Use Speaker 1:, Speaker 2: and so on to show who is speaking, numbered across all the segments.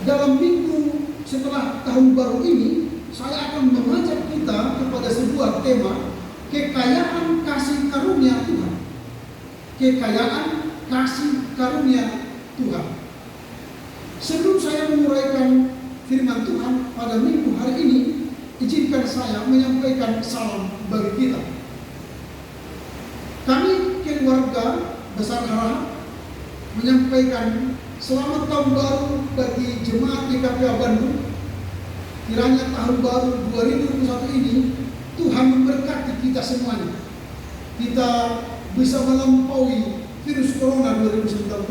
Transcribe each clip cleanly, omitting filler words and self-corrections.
Speaker 1: dalam minggu setelah tahun baru ini, saya akan mengajak kita kepada sebuah tema, kekayaan kasih karunia Tuhan. Kekayaan kasih karunia Tuhan. Sebelum saya menguraikan firman Tuhan pada minggu hari ini, izinkan saya menyampaikan salam bagi kita. Kami keluarga besar Harahap menyampaikan selamat tahun baru bagi jemaat GKPA Bandung. Kiranya tahun baru 2021 ini Tuhan memberkati kita semuanya. Kita bisa melampaui virus corona 2019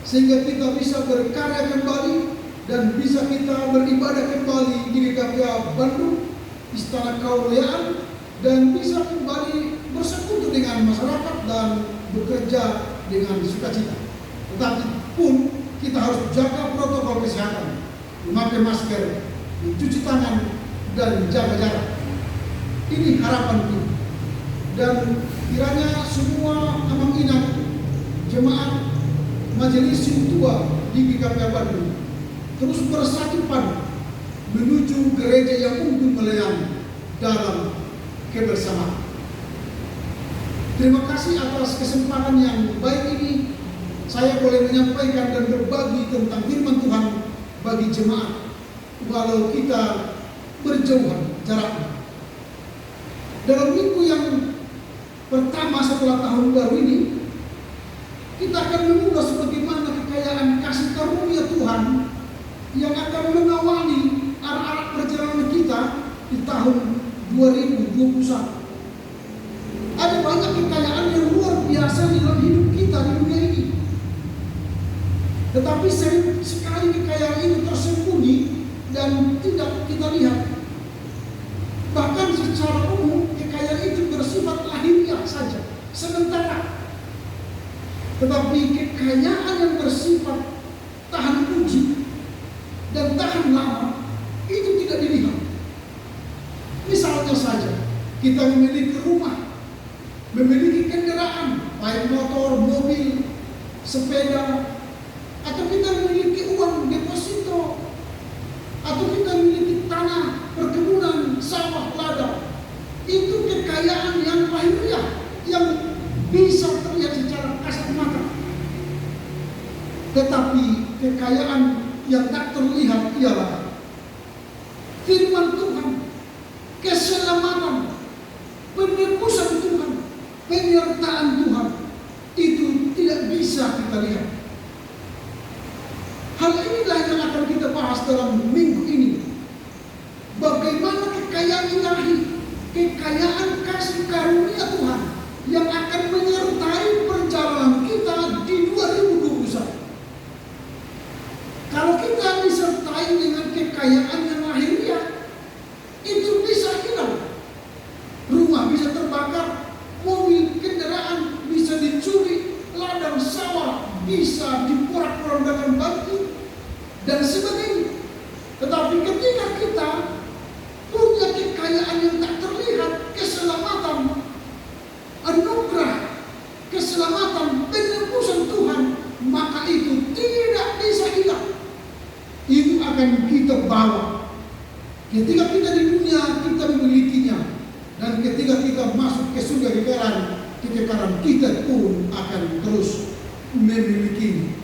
Speaker 1: sehingga kita bisa berkarya kembali dan bisa kita beribadah kembali di GKPA Bandung, Istana Keauliaan, dan bisa kembali bersekutu dengan masyarakat dan bekerja dengan sukacita. Tetapi pun kita harus jaga protokol kesehatan, memakai masker, mencuci tangan, dan jaga jarak. Ini harapan kita. Dan kiranya semua amang inang jemaat Majelis Tua di GKPA Bandung terus bersatu padu menuju gereja yang unggul melayani dalam kebersamaan. Terima kasih atas kesempatan yang baik ini. Saya boleh menyampaikan dan berbagi tentang firman Tuhan bagi jemaat walau kita berjauhan jaraknya. Dalam minggu yang pertama setelah tahun baru ini, kita akan mengulas bagaimana kekayaan kasih karunia Tuhan yang akan mengawali arah-arah perjalanan kita di tahun 2021. Ada banyak kekayaan yang luar biasa di dalam hidup kita di dunia ini. Tetapi sering sekali kekayaan itu tersembunyi dan tidak kita lihat. Bahkan secara umum kekayaan itu bersifat lahiriah saja, sementara. Tetapi kekayaan yang bersifat tahan uji dan tahan lama itu tidak dilihat. Misalnya saja, kita memiliki rumah, memiliki kendaraan, baik motor, mobil, sepeda, atau kita memiliki uang deposito, atau kita memiliki tanah, perkebunan, sawah, ladang. Itu kekayaan yang lahiriah, yang bisa terlihat secara kasat mata. Tetapi kekayaan yang tak terlihat ialah firman Tuhan, keselamatan, penebusan Tuhan, penyertaan Tuhan. Itu tidak bisa kita lihat. Hal inilah yang akan kita bahas dalam minggu ini. Bagaimana kekayaan ilahi, kekayaan kasih karunia Tuhan yang akan menyertai perjalanan kita di 2021. Kalau kita disertai dengan kekayaan yang lahiriah, itu bisa hilang. Rumah bisa terbakar, mobil, kendaraan bisa dicuri, ladang sawah bisa diporak-porandakan batu, dan sebagainya. Tetapi ketika kita punya kekayaan yang tak terlihat, keselamatan, anugerah, keselamatan, penebusan Tuhan, maka itu tidak bisa hilang. Itu akan kita bawa. Ketika kita di dunia, kita memilikinya. Dan ketika kita masuk ke surga kekekalan, kita pun akan terus memilikinya.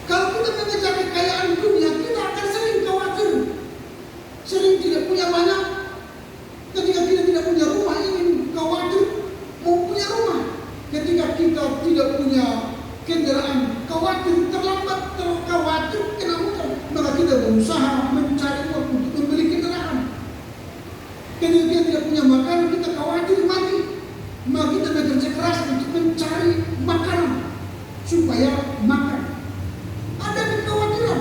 Speaker 1: Kalau kita mengejar kekayaan dunia, kita akan sering khawatir, sering tidak punya banyak. Ketika kita tidak punya rumah, ingin khawatir mau punya rumah. Ketika kita tidak punya kendaraan, khawatir terlambat, khawatir kena hutang, maka kita berusaha mencari uang untuk membeli kendaraan. Ketika kita tidak punya makanan, kita khawatir mati, maka kita bekerja keras untuk mencari makanan supaya makan. Ada kekhawatiran.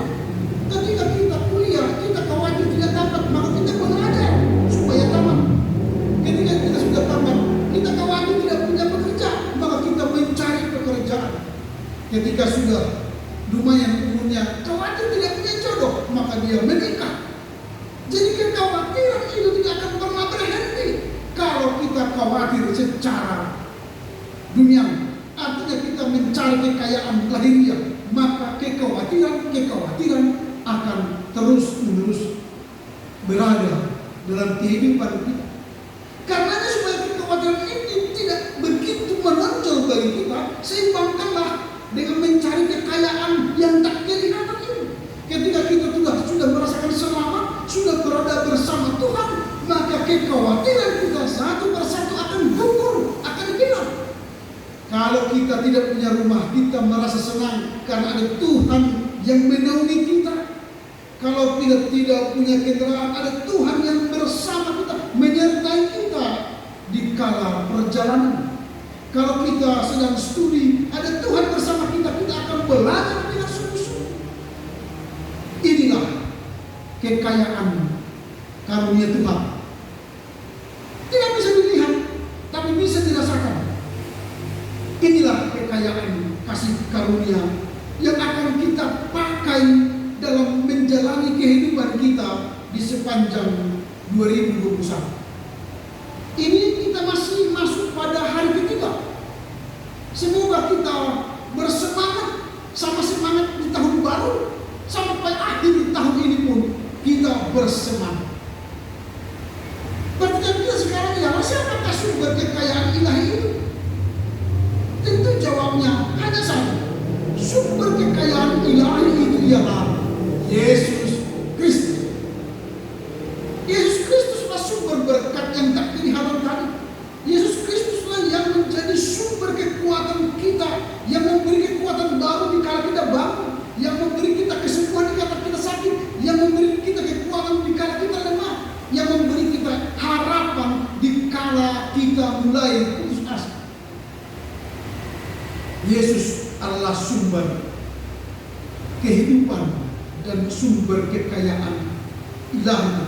Speaker 1: Ketika kita kuliah, kita khawatir tidak tamat, maka kita belajar supaya tamat. Ketika kita sudah tamat, kita khawatir tidak punya pekerja, maka kita mencari pekerjaan. Ketika sudah lumayan umurnya, khawatir tidak punya jodoh, maka dia menikah. Jadi kekhawatiran itu tidak akan pernah berhenti kalau kita khawatir secara dunia. Artinya kita mencari kekayaan lahiriah, maka kekhawatiran kekhawatiran akan terus-menerus berada dalam kehidupan kita. Karena supaya kekhawatiran ini tidak begitu menonjol bagi kita, seimbangkanlah dengan mencari kekayaan yang tak kelihatan ini. Ketika kita sudah merasakan selamat, sudah berada bersama Tuhan, maka kekhawatiran kita satu persatu akan gugur, akan hilang. Kalau kita tidak punya rumah, kita merasa senang karena ada Tuhan yang menaungi kita. Kalau kita tidak punya kendaraan, ada Tuhan yang bersama kita, menyertai kita di kala perjalanan. Kalau kita sedang studi, ada Tuhan bersama kita, kita akan belajar dengan sungguh-sungguh. Inilah kekayaan karunia Tuhan. Tidak bisa dilihat, tapi bisa dirasakan. Inilah kekayaan kasih karunia yang akan kita pakai dalam menjalani kehidupan kita di sepanjang 2021. Ini kita masih masuk pada hari ketiga. Semoga kita bersemangat sama semangat di tahun baru, sampai akhir tahun ini pun kita bersemangat. Pertanyaan kita sekarang ialah, siapakah sumber kekayaan ilahi itu? Tentu jawabnya hanya satu. Sumber kekayaan ilahi itu ialah Yesus Kristus. Yesus Kristuslah sumber berkat yang tak kelihatan tadi. Yesus Kristuslah yang menjadi sumber kekuatan kita, yang memberi kekuatan baru di kala kita bangun, yang memberi kita kesembuhan di kala kita sakit, yang memberi kita kekuatan di kala kita lemah, yang memberi kita harapan di kala kita mulai putus asa. Yesus adalah sumber kehidupan dan sumber kekayaan ilahi.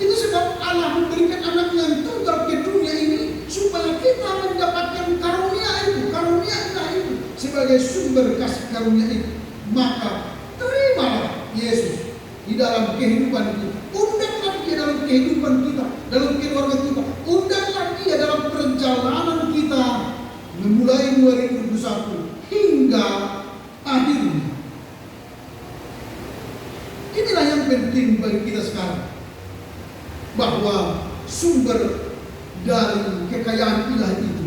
Speaker 1: Itu sebab Allah memberikan anak yang tunggal ke dunia ini supaya kita mendapatkan karunia itu, karunia ilahi itu sebagai sumber kasih karunia itu. Maka terimalah Yesus di dalam kehidupan kita. Undanglah Dia dalam kehidupan kita, dalam keluarga kita. Undanglah Dia dalam perjalanan kita memulai 2021 hingga akhirnya. Inilah yang penting bagi kita sekarang, bahwa sumber dari kekayaan ilahi itu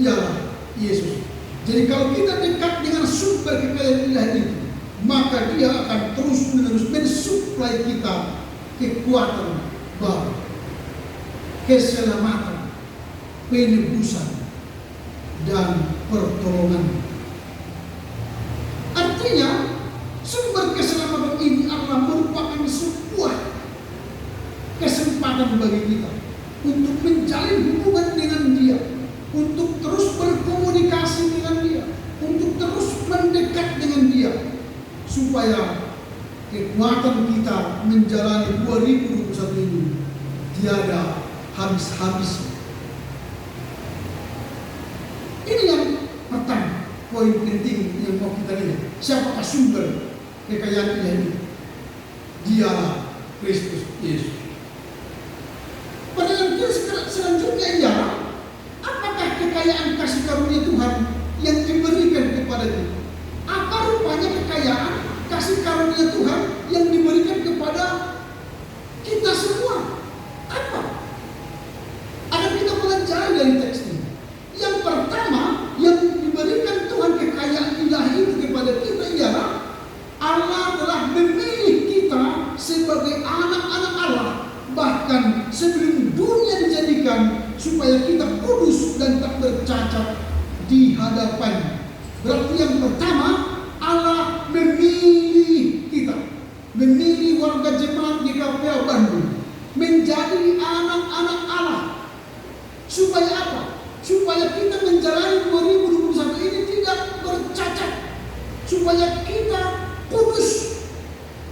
Speaker 1: ialah Yesus. Jadi kalau kita dekat dengan sumber kekayaan ilahi itu, maka Dia akan terus-menerus mensuplai kita kekuatan baru, keselamatan, penebusan, dan pertolongan. Artinya, sumber keselamatan ini adalah merupakan sebuah kesempatan bagi kita untuk menjalin hubungan dengan Dia, untuk terus berkomunikasi dengan Dia, untuk terus mendekat dengan Dia, supaya kekuatan kita menjalani 2021 ini tiada habis-habisnya. Ini yang pertama, poin penting yang mau kita lihat. Siapakah sumber kekayaan ilahi? Dialah Kristus Yesus. Pertanyaan kita selanjutnya ialah, apakah kekayaan kasih karunia Tuhan yang diberikan kepada kita? Apa rupanya kekayaan kasih karunia Tuhan yang diberikan kepada kita semua? Apa? Akan kita pelajari dari teks ini. Yang pertama yang diberikan Tuhan kekayaan ilahi itu kepada kita ialah Allah telah memilih kita sebagai anak-anak Allah, bahkan sebelum dunia dijadikan, supaya kita kudus dan tak bercacat di hadapan. Berarti yang pertama, Allah memilih kita, memilih warga jemaat GKPA Bandung menjadi anak-anak Allah. Supaya apa? Supaya kita menjalani 2021 ini tidak bercacat, supaya kita kudus,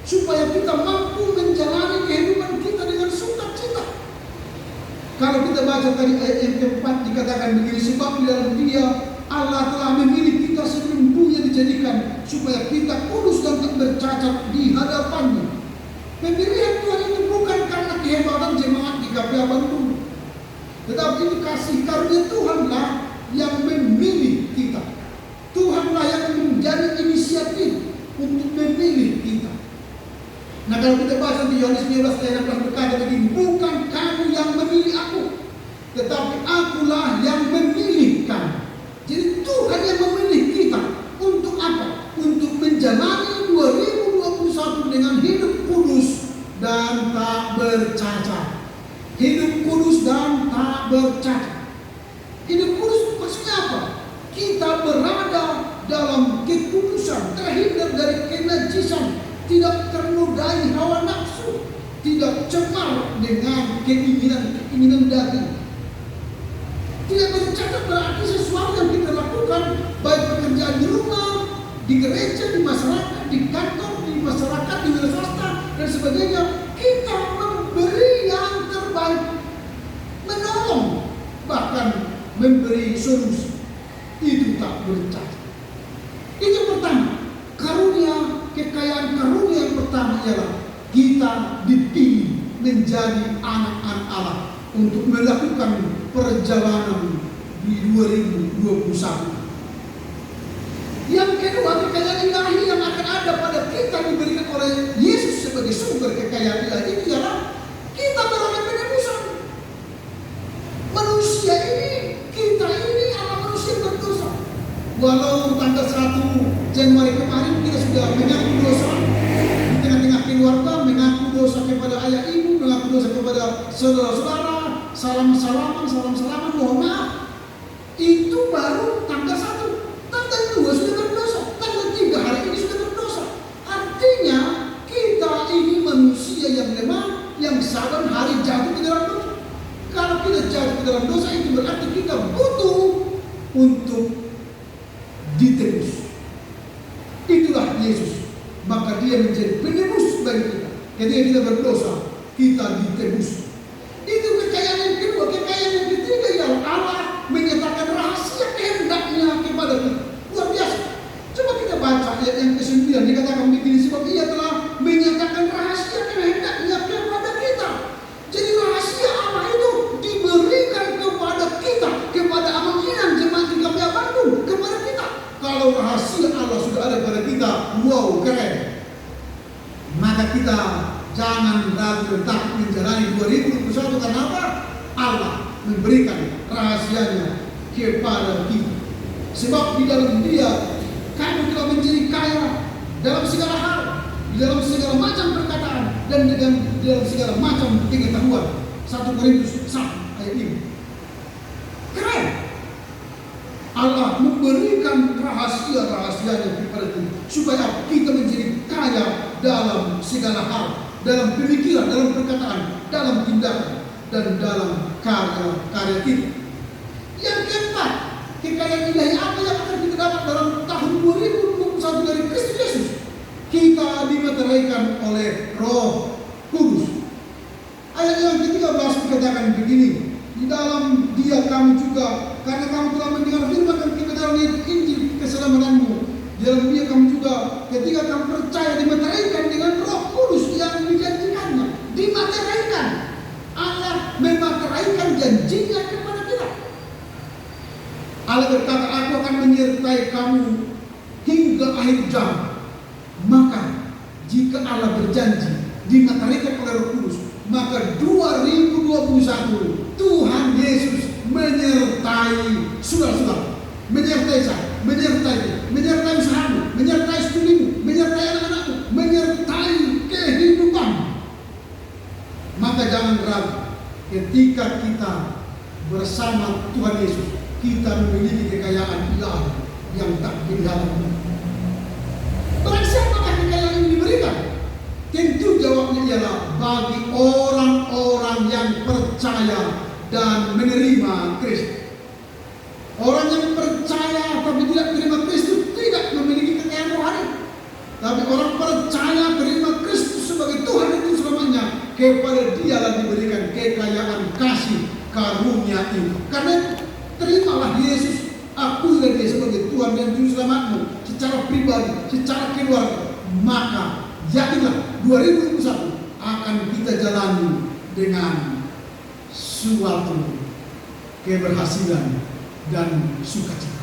Speaker 1: supaya kita mampu menjalani kehidupan kita dengan sukacita. Kalau kita baca tadi ayat yang keempat, dikatakan begini, sebab di dalam Dia Allah telah memilih kita sebelum dunia dijadikan, supaya kita kudus dan tak bercacat di hadapan-Nya. Pemilihan Tuhan itu bukan karena kehebatan jemaat GKPA Bandung, tetapi itu kasih karunia Tuhanlah yang memilih kita. Tuhanlah yang menjadi inisiatif Kalau kita baca di Yohanes 15 ayat 16 berkata begini, bukan kamu yang memilih aku, tetapi akulah yang memilih kamu. Jadi Tuhan yang memilih kita untuk apa? Untuk menjalani 2021 dengan hidup kudus dan tak bercacat. Hidup kudus dan tak bercacat. Hidup kudus maksudnya apa? Kita berada dalam kekudusan, terhindar dari kenajisan, tidak ternodai hawa nafsu, tidak cemar dengan keinginan daging. Tidak bercatat berarti sesuatu yang kita lakukan, baik pekerjaan di rumah, di gereja, di masyarakat, di kantor, di masyarakat, di wira swasta dan sebagainya, kita memberi yang terbaik, menolong, bahkan memberi solusi. Itu tak bercacat. Itu yang pertama. Kekayaan karunia yang pertama ialah kita dipilih menjadi anak-anak Allah untuk melakukan perjalanan di 2021. Yang kedua, kekayaan ilahi yang akan ada pada kita diberikan oleh Yesus sebagai sumber kekayaan ilahi itu ialah kita beroleh penebusan. Manusia ini, kita ini adalah manusia berdosa. Walau tanggal 1 Januari kemarin kita sudah mengaku dosa di tengah-tengah keluarga, mengaku dosa kepada ayah ibu, mengaku dosa kepada saudara-saudara, salam-salaman, mohon maaf. Itu baru tanggal 1. Tanggal 2 sudah berdosa, tanggal 3 hari ini sudah berdosa. Artinya kita ini manusia yang lemah, yang saban hari jatuh ke dalam dosa. Kalau kita jatuh ke dalam dosa, itu berarti kita butuh untuk ditebus. Itulah Yesus. Maka dia menjadi penebus bagi kita. Ketika kita berdosa, kita ditebus. Itu kekayaan yang kedua. Kekayaan yang ketiga ialah Allah menyatakan rahasia kehendaknya kepada kita. Luar biasa. Coba kita baca ayat yang ke-9. Dikatakan begini, sebab ia telah menyatakan rahasia kehendaknya kepada kita. Jadi rahasia Allah itu diberikan kepada kita, kepada Amang Inang Jemaat GKPA Bandung, kepada kita. Kalau rahasia Allah sudah ada pada kita, wow, keren. Maka kita jangan ragu dan takut menjalani 2021 karena apa? Allah memberikan rahasianya kepada kita. Sebab di dalam Dia kamu telah menjadi kaya dalam segala hal, di dalam segala macam perkataan dan di dalam segala macam pengetahuan. 1 Korintus 1 ayat 5. Keren. Allah memberikan rahasia-rahasianya kepada kita supaya kita menjadi kaya dalam segala hal, dalam pemikiran, dalam perkataan, dalam tindakan, dan dalam karya-karya kita. Yang keempat, kekayaan ilahi apa yang akan kita dapat dalam tahun 2021 dari Kristus Yesus? Kita dimeteraikan oleh Roh Kudus. Ayat yang ke-13 dikatakan begini, di dalam Dia kamu juga, karena kamu telah mendengar firman dan kebenaran Injil keselamatanmu, di dalam Dia kamu juga, ketika kamu percaya, dimeteraikan dengan Roh Kudus yang dijanjikannya. Dimateraikan. Allah memateraikan janjinya kepada kita. Allah berkata, aku akan menyertai kamu hingga akhir zaman. Maka jika Allah berjanji dimateraikan oleh Roh Kudus, maka 2021 Tuhan Yesus menyertai saudara-saudara, menyertai saya, menyertai usahamu, menyertai studimu, menyertai anak-anakmu, menyertai kehidupan. Maka jangan ragu, ketika kita bersama Tuhan Yesus, kita memiliki kekayaan ilahi yang tak kelihatan. Bagi siapakah kekayaan ini diberikan? Tentu jawabnya ialah bagi orang-orang yang percaya dan menerima Kristus. Orang yang percaya tapi tidak menerima Kristus tidak memiliki kekayaan rohani. Tapi orang percaya terima Kristus sebagai Tuhan itu selamanya, kepada Dialah diberikan kekayaan kasih karunia itu. Karena terimalah Yesus, akuilah Dia sebagai Tuhan dan Juru Selamatmu secara pribadi, secara keluarga, maka yakinlah 2021 akan kita jalani dengan suatu keberhasilan dan sukacita.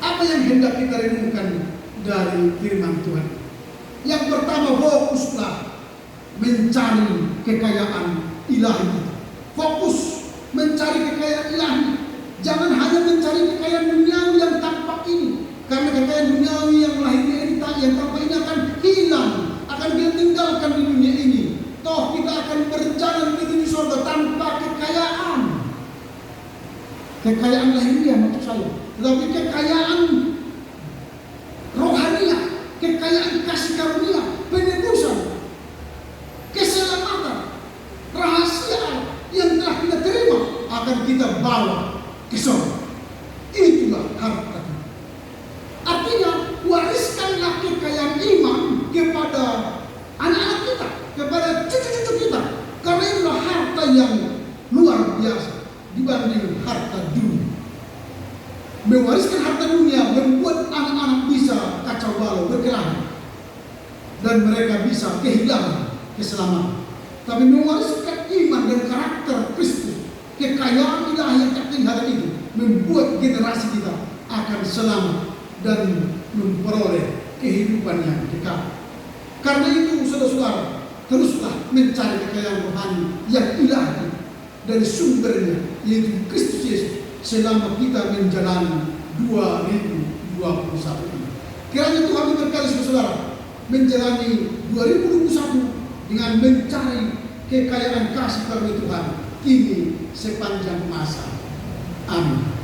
Speaker 1: Apa yang hendak kita renungkan dari firman Tuhan? Yang pertama, fokuslah mencari kekayaan ilahi. Fokus mencari kekayaan ilahi. Jangan hanya mencari kekayaan duniawi yang tampak ini. Karena kekayaan duniawi yang lahirnya ini, yang tampak ini akan hilang, akan kita tinggalkan di dunia ini. Toh kita akan berjalan menuju surga tanpa kekayaan. Kekayaan lahiriah maksud saya. Tetapi kekayaan rohaniah, kekayaan kasih karunia, penebusan, keselamatan, rahasia yang telah kita terima akan kita bawa ke surga. Itulah harta. Artinya, wariskanlah kekayaan iman kepada anak-anak kita, kepada cucu-cucu kita. Karena itulah harta yang luar biasa dibanding harta dunia. Mewariskan harta dunia membuat anak-anak bisa kacau balau, berkelahi, dan mereka bisa kehilangan keselamatan. Tapi mewariskan iman dan karakter Kristus, kekayaan ilahi yang tak terlihat itu, membuat generasi kita akan selamat dan memperoleh kehidupan yang kekal. Karena itu, saudara-saudara, teruslah mencari kekayaan rohani yang ilahi dari sumbernya, yaitu Kristus Yesus, selama kita menjalani 2021 ini. Kiranya Tuhan memberkati saudara menjalani 2021 dengan mencari kekayaan kasih karunia Tuhan ini sepanjang masa. Amin.